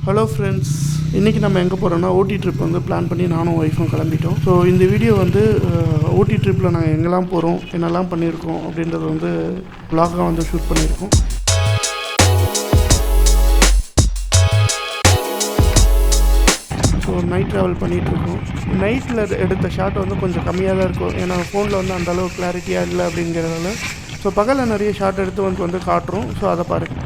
Hello friends, இன்றைக்கி நம்ம எங்கே போகிறோன்னா ஊட்டி ட்ரிப் வந்து பிளான் பண்ணி நானும் ஒய்ஃபும் கிளம்பிட்டோம். ஸோ இந்த வீடியோ வந்து ஊட்டி ட்ரிப்பில் நாங்கள் எங்கெல்லாம் போகிறோம், என்னெல்லாம் பண்ணியிருக்கோம் அப்படின்றத வந்து vlog-ஆ வந்து ஷூட் பண்ணியிருக்கோம். ஸோ நைட் ட்ராவல் பண்ணிகிட்ருக்கோம். நைட்டில் எடுத்த ஷாட் வந்து கொஞ்சம் கம்மியாக தான் இருக்கும், ஏன்னா ஃபோனில் வந்து அந்தளவு கிளாரிட்டியாக இல்லை அப்படிங்கிறதால. ஸோ பகலில் நிறைய ஷாட் எடுத்து வந்து காட்டுறோம். ஸோ அதை பாருங்கள்.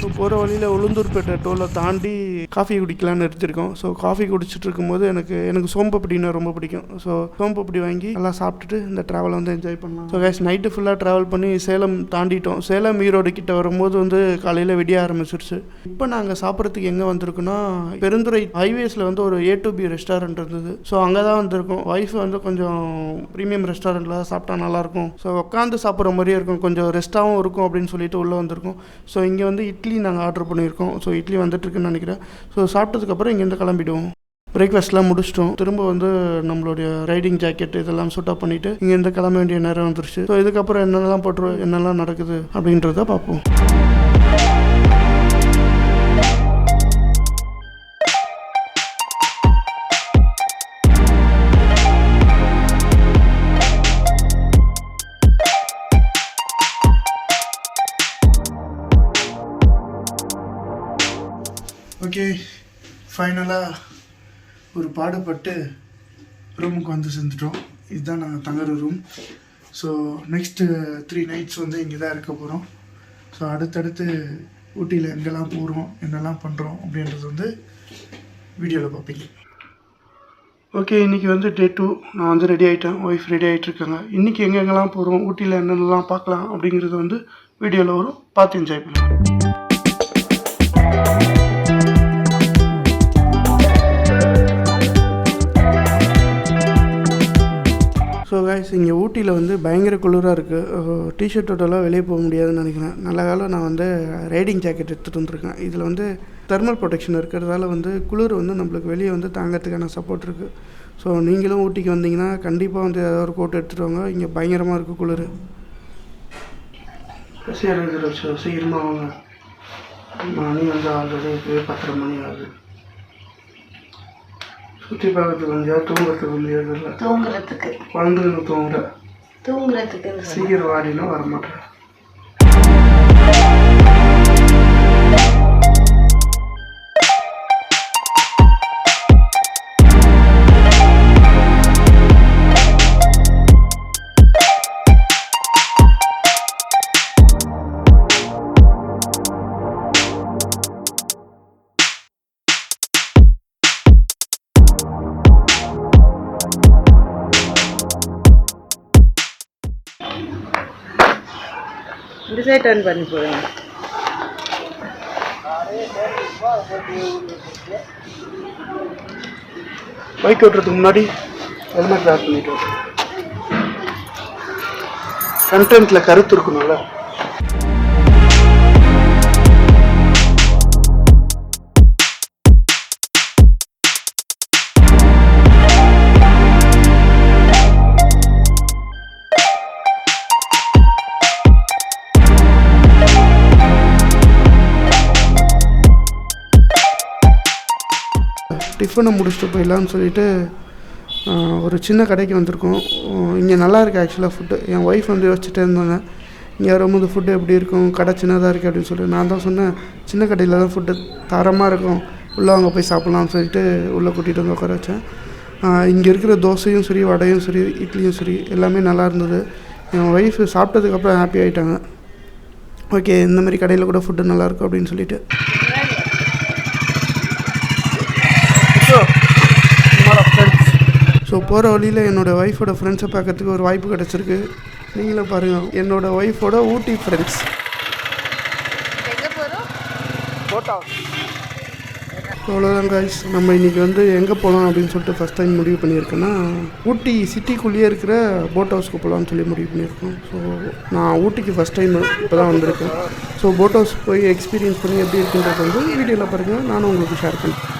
ஸோ போகிற வழியில் உளுந்தூர்பேட்டை டோலை தாண்டி காஃபி குடிக்கலான்னு நிறுத்திருக்கோம். ஸோ காஃபி குடிச்சிட்டு இருக்கும்போது எனக்கு சோம்பப்படினா ரொம்ப பிடிக்கும். ஸோ சோம்பப்படி வாங்கி நல்லா சாப்பிட்டுட்டு இந்த ட்ராவலை வந்து என்ஜாய் பண்ணலாம். ஸோ கேஸ் நைட்டு ஃபுல்லாக ட்ராவல் பண்ணி சேலம் தாண்டிட்டோம். சேலம் ஈரோடு கிட்ட வரும்போது வந்து காலையில் விடிய ஆரம்பிச்சிருச்சு. இப்போ நாங்கள் சாப்பிட்றதுக்கு எங்கே வந்திருக்கோன்னா, பெருந்துறை ஹைவேஸில் வந்து ஒரு A to B ரெஸ்டாரண்ட் இருந்தது. ஸோ அங்கே தான் வந்திருக்கோம். ஒய்ஃப் வந்து கொஞ்சம் ப்ரீமியம் ரெஸ்டாரண்ட்டில் தான் சாப்பிட்டா நல்லாயிருக்கும், ஸோ உட்காந்து சாப்பிட்ற மாதிரியே இருக்கும், கொஞ்சம் ரெஸ்ட்டாகவும் இருக்கும் அப்படின்னு சொல்லிட்டு உள்ளே வந்திருக்கோம். ஸோ இங்கே வந்து இட்லி நாங்கள் ஆர்டர் பண்ணியிருக்கோம். ஸோ இட்லி வந்துட்டுருக்குன்னு நினைக்கிறேன். ஸோ சாப்பிட்டதுக்கப்புறம் இங்கேருந்து கிளம்பிடுவோம். பிரேக்ஃபாஸ்ட்லாம் முடிச்சிட்டோம். திரும்ப வந்து நம்மளுடைய ரைடிங் ஜாக்கெட் இதெல்லாம் சுட்டப் பண்ணிவிட்டு இங்கேருந்து கிளம்ப வேண்டிய நேரம் வந்துருச்சு. ஸோ இதுக்கப்புறம் என்னெல்லாம் போட்டுருவோம், என்னெல்லாம் நடக்குது அப்படின்றத பார்ப்போம். ஓகே, ஃபைனலாக ஒரு பாடுபட்டு ரூமுக்கு வந்து சேர்ந்துட்டோம். இதுதான் நாங்கள் தங்குற ரூம். ஸோ நெக்ஸ்ட்டு 3 nights வந்து இங்கே தான் இருக்க போகிறோம். ஸோ அடுத்தடுத்து ஊட்டியில் எங்கெல்லாம் போகிறோம், என்னெல்லாம் பண்ணுறோம் அப்படின்றது வந்து வீடியோவில் பார்ப்பீங்க. ஓகே, இன்றைக்கி வந்து Day 2. நான் வந்து ரெடி ஆகிட்டேன், ஒய்ஃப் ரெடி ஆகிட்டுருக்காங்க. இன்றைக்கி எங்கெங்கெல்லாம் போகிறோம், ஊட்டியில் என்னென்னலாம் பார்க்கலாம் அப்படிங்கிறது வந்து வீடியோவில் வரும், பார்த்து என்ஜாய் பண்ணலாம். ஸோ கைஸ், இங்கே ஊட்டியில் வந்து பயங்கர குளிராக இருக்குது. டிஷர்ட்டோடலாம் வெளியே போக முடியாதுன்னு நினைக்கிறேன். நல்ல காலம் நான் வந்து ரைடிங் ஜாக்கெட் எடுத்துகிட்டு வந்துருக்கேன். இதில் வந்து தெர்மல் ப்ரொடெக்ஷன் இருக்கிறதால வந்து குளிர் வந்து நம்மளுக்கு வெளியே வந்து தாங்கிறதுக்கான சப்போர்ட் இருக்குது. ஸோ நீங்களும் ஊட்டிக்கு வந்தீங்கன்னா கண்டிப்பாக வந்து ஏதாவது ஒரு கோட் எடுத்துகிட்டு வாங்க. இங்கே பயங்கரமாக இருக்குது குளிர். சீக்கிரமாக வாங்க, மணி வந்து ஆல்ரெடி 10:30 மணி ஆகுது. சுற்றி பார்க்கறதுக்கு வந்து தூங்குறதுக்கு வந்து இல்லை, தூங்குறதுக்கு குழந்தைங்க தூங்குறதுக்கு சீக்கிரம் வாடினா வரமாட்டேன். இந்த சைட் டர்ன் பண்ணி போடுங்க. பைக் ஓட்டுறதுக்கு முன்னாடி ஹெல்மெட் வேர் பண்ணிட்டு கண்டென்ட்டில் கருத்து இருக்கணும்ல. டிஃபனை முடிச்சுட்டு போயிடலான்னு சொல்லிட்டு ஒரு சின்ன கடைக்கு வந்திருக்கோம். இங்கே நல்லா இருக்குது ஆக்சுவலாக ஃபுட்டு. என் ஒய்ஃப் வந்து யோசிச்சுட்டே இருந்தாங்க, இங்கே வரும்போது ஃபுட்டு எப்படி இருக்கும், கடை சின்னதாக இருக்குது அப்படின்னு சொல்லி. நான் தான் சொன்னேன், சின்ன கடையில் தான் ஃபுட்டு தரமாக இருக்கும், உள்ளே அங்கே போய் சாப்பிட்லான்னு சொல்லிட்டு உள்ளே கூட்டிகிட்டு வந்து உட்கார வச்சேன். இங்கே இருக்கிற தோசையும் சரி, வடையும் சரி, இட்லியும் சரி, எல்லாமே நல்லா இருந்தது. என் ஒய்ஃப் சாப்பிட்டதுக்கப்புறம் ஹாப்பி ஆகிட்டாங்க. ஓகே, இந்தமாதிரி கடையில் கூட ஃபுட்டு நல்லாயிருக்கும் அப்படின்னு சொல்லிட்டு. ஸோ போகிற வழியில் என்னோடய ஒய்ஃபோட ஃப்ரெண்ட்ஸை பார்க்கறதுக்கு ஒரு வாய்ப்பு கிடச்சிருக்கு. நீங்களும் பாருங்கள், என்னோடய ஒய்ஃபோட ஊட்டி ஃப்ரெண்ட்ஸ். அவ்வளோதான் காய்ஸ், நம்ம இன்றைக்கி வந்து எங்கே போகலாம் அப்படின்னு சொல்லிட்டு ஃபஸ்ட் டைம் முடிவு பண்ணியிருக்கேன்னா, ஊட்டி சிட்டிக்குள்ளேயே இருக்கிற போட் ஹவுஸ்க்கு போகலான்னு சொல்லி முடிவு பண்ணியிருக்கோம். ஸோ நான் ஊட்டிக்கு ஃபஸ்ட் டைம் இப்போ தான் வந்திருக்கேன். ஸோ போட் ஹவுஸ் போய் எக்ஸ்பீரியன்ஸ் பண்ணி எப்படி இருக்குன்றது வந்து வீடியோவில் பாருங்கள், நானும் உங்களுக்கு ஷேர் பண்ணுறேன்.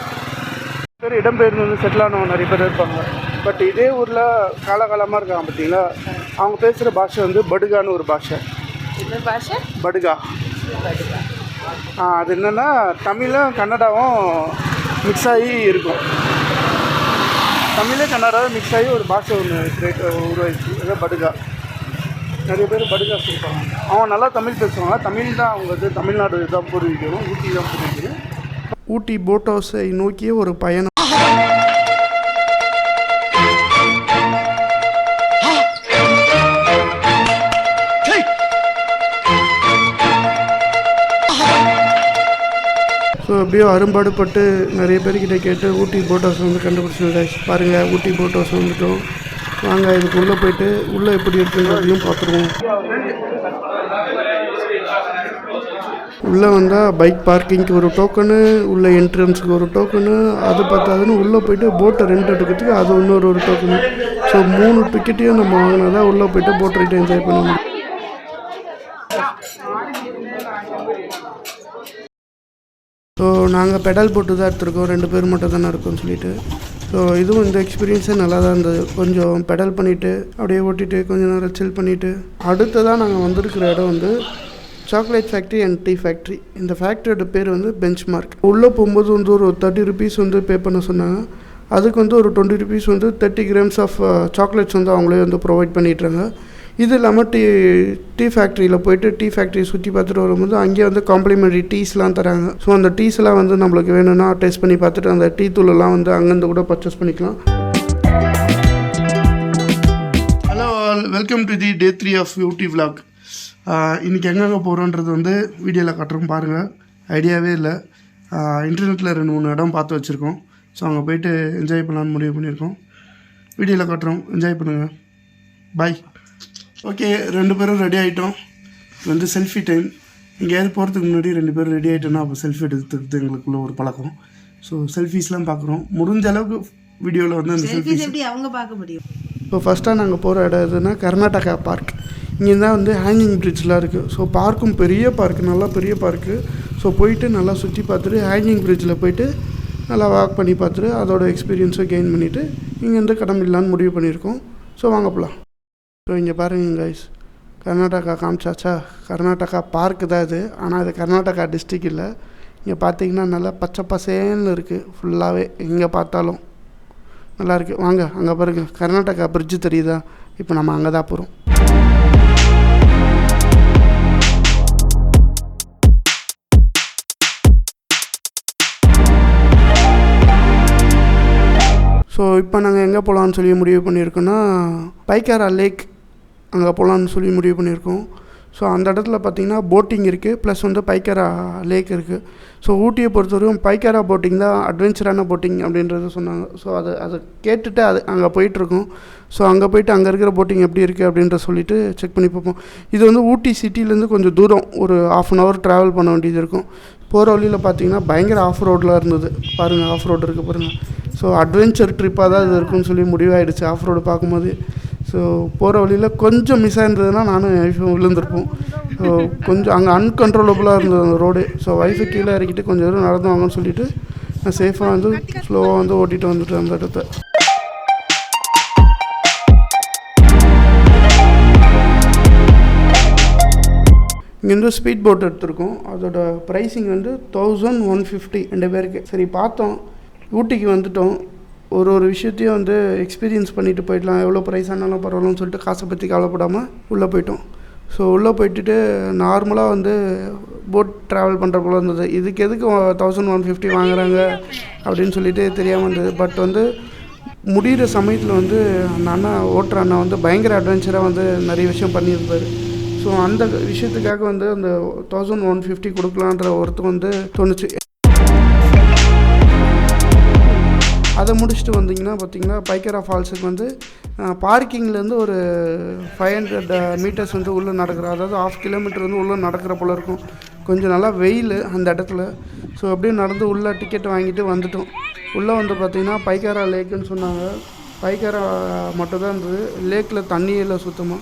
பேர் இடம்பெயர்ந்து வந்து செட்டில் ஆனவங்க நிறைய பேர் இருப்பாங்க. பட் இதே ஊரில் காலகாலமாக இருக்காங்க பார்த்தீங்களா, அவங்க பேசுகிற பாஷை வந்து படுகான்னு ஒரு பாஷை. பாஷை படுகா. அது என்னென்னா தமிழும் கன்னடாவும் மிக்ஸ் ஆகி இருக்கும். தமிழே கன்னடாவும் மிக்ஸ் ஆகி ஒரு பாஷை ஒன்று உருவாயிடுச்சு. ஏதோ படுகா. நிறைய பேர் படுகா சொல்லிப்பாங்க. அவங்க நல்லா தமிழ் பேசுவாங்க. தமிழ் தான் அவங்க தமிழ்நாடு தான் பூர்வீகம். ஊட்டி தான் பூர்வீகம். ஊட்டி போட் ஹவுஸை நோக்கிய ஒரு பயணம். ஸோ எப்படியோ அரும்பாடுபட்டு நிறைய பேர்கிட்ட கேட்டு ஊட்டி போட் ஹவுஸ் வந்து கண்டுபிடிச்சிருந்தேன். பாருங்கள், ஊட்டி போட் ஹவுஸ் வந்துட்டோம். வாங்க இதுக்கு உள்ளே போயிட்டு உள்ளே எப்படி இருக்குங்கிறதையும் பார்த்துருவோம். உள்ளே வந்தால் பைக் பார்க்கிங்க்கு ஒரு டோக்கனு, உள்ளே என்ட்ரன்ஸுக்கு ஒரு டோக்கனு, அது பார்த்தாதுன்னு உள்ளே போய்ட்டு போட்டை ரெண்ட் எடுக்கிறதுக்கு அது இன்னொரு டோக்கனு. ஸோ 3 டிக்கெட்டையும் நம்ம வாங்கினா தான் உள்ளே போய்ட்டு போட் ரைட்டை என்ஜாய் பண்ண முடியும். ஸோ நாங்கள் பெடல் போட்டு தான் எடுத்துருக்கோம். 2 பேர் மட்டும் தானே இருக்கோம்னு சொல்லிட்டு. ஸோ இதுவும் இந்த எக்ஸ்பீரியன்ஸே நல்லா தான் இருந்தது. கொஞ்சம் பெடல் பண்ணிவிட்டு அப்படியே ஓட்டிகிட்டு கொஞ்சம் நேரம் சில் பண்ணிவிட்டு அடுத்ததாக நாங்கள் வந்திருக்கிற இடம் வந்து chocolate factory and tea factory. இந்த ஃபேக்ட்ரியோட பேர் வந்து பெஞ்ச் மார்க். உள்ளே போகும்போது வந்து ஒரு 30 ருபீஸ் வந்து பே பண்ண சொன்னாங்க. அதுக்கு வந்து ஒரு 20 ருபீஸ் வந்து 30 கிராம்ஸ் ஆஃப் சாக்லேட்ஸ் வந்து அவங்களே வந்து ப்ரொவைட் பண்ணிட்டுறாங்க. இது இல்லாமல் டீ ஃபேக்ட்ரியில் போய்ட்டு டீ ஃபேக்ட்ரி சுற்றி பார்த்துட்டு வரும்போது அங்கேயே வந்து காம்ப்ளிமெண்ட்ரி டீஸ்லாம் தராங்க. ஸோ அந்த டீஸ்லாம் வந்து நம்மளுக்கு வேணும்னா டேஸ்ட் பண்ணி பார்த்துட்டு அந்த டீ தூளெல்லாம் வந்து அங்கேருந்து கூட பர்ச்சேஸ் பண்ணிக்கலாம். Hello all, welcome to the day 3 of Ooty vlog. இன்றைக்கி எங்கெங்கே போகிறோன்றது வந்து வீடியோவில் காட்டுறோம் பாருங்கள். ஐடியாவே இல்லை. இன்டர்நெட்டில் 2-3 இடம் பார்த்து வச்சுருக்கோம். ஸோ அங்கே போய்ட்டு என்ஜாய் பண்ணலான்னு முடிவு பண்ணியிருக்கோம். வீடியோவில் காட்டுறோம், என்ஜாய் பண்ணுங்கள். பாய். ஓகே, 2 பேரும் ரெடி ஆகிட்டோம். வந்து செல்ஃபி டைம். எங்கேயாவது போகிறதுக்கு முன்னாடி 2 பேரும் ரெடி ஆகிட்டோன்னா அப்போ செல்ஃபி எடுத்துக்கிறது எங்களுக்குள்ள ஒரு பழக்கம். ஸோ செல்ஃபீஸ்லாம் பார்க்குறோம். முடிஞ்ச அளவுக்கு வீடியோவில் வந்து அந்த செல்ஃபீஸ் எப்படி அவங்க பார்க்க முடியும். இப்போ ஃபஸ்ட்டாக நாங்கள் போகிற இடம் எதுனா கர்நாடகா பார்க். இங்கே தான் வந்து ஹேங்கிங் பிரிட்ஜ்லாம் இருக்குது. ஸோ பார்க்கும் பெரிய பார்க்கு, நல்லா பெரிய பார்க்கு. ஸோ போயிட்டு நல்லா சுற்றி பார்த்துட்டு ஹேங்கிங் பிரிட்ஜில் போயிட்டு நல்லா வாக் பண்ணி பார்த்துட்டு அதோட எக்ஸ்பீரியன்ஸை கெயின் பண்ணிவிட்டு இங்கேருந்து கிளம்பிடலான்னு முடிவு பண்ணியிருக்கோம். ஸோ வாங்க போகலாம். ஸோ இங்கே பாருங்கள் கைஸ், கர்நாடகா காமிச்சாச்சா? கர்நாடகா பார்க்கு தான் இது. ஆனால் இது கர்நாடகா டிஸ்ட்ரிக் இல்லை. இங்கே பார்த்தீங்கன்னா நல்லா பச்சை பசேன்னு இருக்குது. ஃபுல்லாகவே எங்கே பார்த்தாலும் நல்லாயிருக்கு. வாங்க அங்கே பாருங்கள், கர்நாடகா பிரிட்ஜு தெரியுதா? இப்போ நம்ம அங்கே தான் போகிறோம். ஸோ இப்போ நாங்கள் எங்கே போகலான்னு சொல்லி முடிவு பண்ணியிருக்கோன்னா பைக்காரா லேக் அங்கே போகலான்னு சொல்லி முடிவு பண்ணியிருக்கோம். ஸோ அந்த இடத்துல பார்த்திங்கன்னா போட்டிங் இருக்குது, ப்ளஸ் வந்து பைக்காரா லேக் இருக்குது. ஸோ ஊட்டியை பொறுத்தவரைக்கும் பைக்காரா போட்டிங் தான் அட்வென்ச்சரான போட்டிங் அப்படின்றத சொன்னாங்க. ஸோ அதை கேட்டுட்டு அங்கே போயிட்டுருக்கோம். ஸோ அங்கே போயிட்டு அங்கே இருக்கிற போட்டிங் எப்படி இருக்குது அப்படின்ற சொல்லிவிட்டு செக் பண்ணி பார்ப்போம். இது வந்து ஊட்டி சிட்டிலேருந்து கொஞ்சம் தூரம், ஒரு 1/2 hour ட்ராவல் பண்ண வேண்டியது இருக்கும். போகிற வழியில் பார்த்திங்கன்னா பயங்கர ஆஃப் ரோடில் இருந்தது. பாருங்கள், ஆஃப் ரோடு இருக்குது பாருங்கள். ஸோ அட்வென்ச்சர் ட்ரிப்பாக தான் இது இருக்குன்னு சொல்லி முடிவாகிடுச்சு ஆஃப் ரோடு பார்க்கும்போது. ஸோ போகிற வழியில் கொஞ்சம் மிஸ் ஆகிருந்ததுன்னா நானும் ஒய்ஃபும் விழுந்திருப்போம். ஸோ கொஞ்சம் அங்கே அன்கண்ட்ரோலபுளாக இருந்தது அந்த ரோடு. ஸோ ஒய்ஃபை கீழே இறக்கிட்டு கொஞ்சம் தூரம் நடந்து வாங்கன்னு சொல்லிவிட்டு நான் சேஃபாக வந்து ஸ்லோவாக வந்து ஓட்டிகிட்டு வந்துட்டேன் அந்த இடத்த. இங்கேருந்து ஸ்பீட் போட் எடுத்திருக்கோம். அதோட ப்ரைஸிங் வந்து 1150 2 பேருக்கு. சரி பார்த்தோம், ஊட்டிக்கு வந்துட்டோம், ஒரு விஷயத்தையும் வந்து எக்ஸ்பீரியன்ஸ் பண்ணிவிட்டு போயிடலாம், எவ்வளோ ப்ரைஸ் ஆனாலும் பரவாயில்லன்னு சொல்லிட்டு காசை பற்றி கவலைப்படாமல் உள்ளே போயிட்டோம். ஸோ உள்ளே போயிட்டுட்டு நார்மலாக வந்து போட் ட்ராவல் பண்ணுற போல் இருந்தது. இதுக்கு எதுக்கு 1150 வாங்குறாங்க அப்படின்னு சொல்லிட்டு தெரியாமல் இருந்தது. பட் வந்து முடிகிற சமயத்தில் வந்து அந்த அண்ணா ஓட்டுற அண்ணா வந்து பயங்கர அட்வென்ச்சராக வந்து நிறைய விஷயம் பண்ணியிருப்பார். ஸோ அந்த விஷயத்துக்காக வந்து அந்த 1150 கொடுக்கலான்ற ஒருத்தர் வந்து தோணுச்சு. அதை முடிச்சுட்டு வந்திங்கன்னா பார்த்திங்கன்னா பைக்காரா ஃபால்ஸுக்கு வந்து பார்க்கிங்லேருந்து ஒரு 500 மீட்டர்ஸ் வந்து உள்ளே நடக்கிற, அதாவது 1/2 கிலோமீட்டர் வந்து உள்ளே நடக்கிற போல் இருக்கும். கொஞ்சம் நல்லா வெயில் அந்த இடத்துல. ஸோ அப்படியே நடந்து உள்ளே டிக்கெட் வாங்கிட்டு வந்துட்டோம். உள்ளே வந்து பார்த்திங்கன்னா பைக்காரா லேக்குன்னு சொன்னாங்க. பைக்காரா மட்டும் தான் இருந்தது, லேக்கில் தண்ணி இல்லை சுத்தமாக.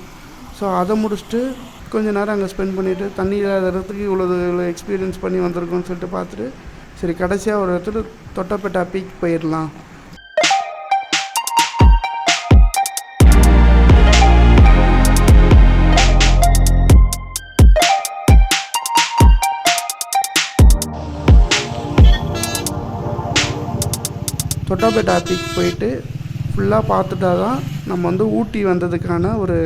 ஸோ அதை முடிச்சுட்டு கொஞ்சம் நேரம் அங்கே ஸ்பெண்ட் பண்ணிவிட்டு தண்ணி இல்லாத இடத்துக்கு இவ்வளோ எக்ஸ்பீரியன்ஸ் பண்ணி வந்திருக்கோன்னு சொல்லிட்டு பார்த்துட்டு சரி கடைசியாக ஒரு இடத்துல தொட்டபெட்டா பீக் போயிடலாம். தொட்டாபேட்டா பீக் போயிட்டு ஃபுல்லாக பார்த்துட்டா தான் நம்ம வந்து ஊட்டி வந்ததுக்கான ஒரு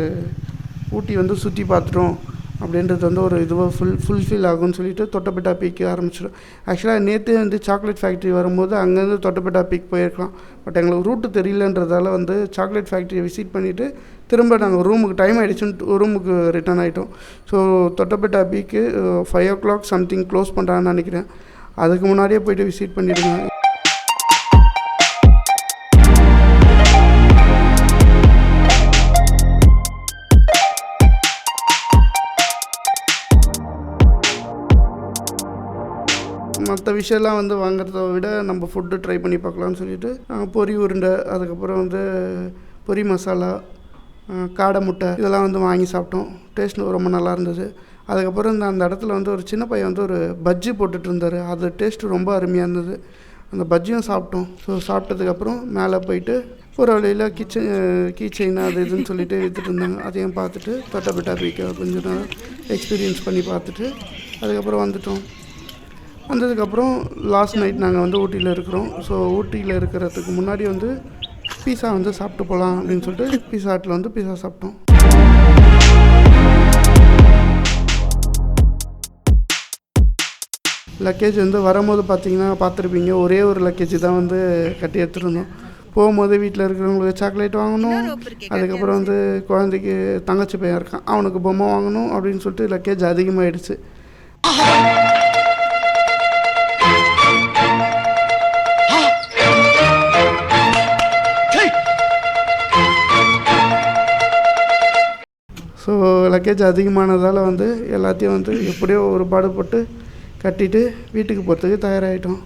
ஊட்டி வந்து சுற்றி பார்த்துட்டோம் அப்படின்றது வந்து ஒரு இதுவாக ஃபுல்ஃபில் ஆகும்னு சொல்லிட்டு தொட்டபெட்டா பீக்கு ஆரம்பிச்சிடும். ஆக்சுவலாக நேற்றே வந்து சாக்லேட் ஃபேக்ட்ரி வரும்போது அங்கேருந்து தொட்டபெட்டா பீக் போயிருக்கலாம். பட் எங்களுக்கு ரூட்டு தெரியலன்றதால வந்து சாக்லேட் ஃபேக்ட்ரியை விசிட் பண்ணிவிட்டு திரும்ப நாங்கள் ரூமுக்கு டைம் ஆகிடுச்சுன்னு ரூமுக்கு ரிட்டர்ன் ஆகிட்டோம். ஸோ தொட்டபெட்டா பீக்கு 5 o'clock சம்திங் க்ளோஸ் பண்ணுறான்னு நினைக்கிறேன். அதுக்கு முன்னாடியே போய்ட்டு விசிட் பண்ணிவிடுங்க. மற்ற விஷயம்லாம் வந்து வாங்குறத விட நம்ம ஃபுட்டு ட்ரை பண்ணி பார்க்கலான்னு சொல்லிட்டு பொரி உருண்டை, அதுக்கப்புறம் வந்து பொரி மசாலா, காடை முட்டை இதெல்லாம் வந்து வாங்கி சாப்பிட்டோம். டேஸ்ட் ரொம்ப நல்லா இருந்தது. அதுக்கப்புறம் அந்த இடத்துல வந்து ஒரு சின்ன பையன் வந்து ஒரு பஜ்ஜி போட்டுட்டு இருந்தார். அது டேஸ்ட்டு ரொம்ப அருமையாக இருந்தது. அந்த பஜ்ஜியும் சாப்பிட்டோம். ஸோ சாப்பிட்டதுக்கப்புறம் மேலே போயிட்டு ஒரு வழியில் கீ செயின் அது இதுன்னு சொல்லிட்டு விற்றுட்டு இருந்தாங்க. அதையும் பார்த்துட்டு தொட்டபெட்டா பீக்கை கொஞ்சம் நேரம் எக்ஸ்பீரியன்ஸ் பண்ணி பார்த்துட்டு அதுக்கப்புறம் வந்துட்டோம். வந்ததுக்கப்புறம் லாஸ்ட் நைட் நாங்கள் வந்து ஊட்டியில் இருக்கிறோம். ஸோ ஊட்டியில் இருக்கிறதுக்கு முன்னாடி வந்து பீஸா வந்து சாப்பிட்டு போகலாம் அப்படின்னு சொல்லிட்டு பீஸா ஹட்டில் வந்து பீஸா சாப்பிட்டோம். லக்கேஜ் வந்து வரும்போது பார்த்தீங்கன்னா பார்த்துருப்பீங்க, ஒரே ஒரு லக்கேஜ் தான் வந்து கட்டி எடுத்துருந்தோம். போகும்போது வீட்டில் இருக்கிறவங்களுக்கு சாக்லேட் வாங்கணும், அதுக்கப்புறம் வந்து குழந்தைக்கு தங்கச்சி பையன் இருக்கான் அவனுக்கு பொம்மை வாங்கணும் அப்படின்னு சொல்லிட்டு லக்கேஜ் அதிகமாகிடுச்சு. ஸோ லக்கேஜ் அதிகமானதால் வந்து எல்லாத்தையும் வந்து எப்படியோ ஒரு பாடுபட்டு கட்டிட்டு வீட்டுக்கு போகிறதுக்கு தயாராகிட்டோம்.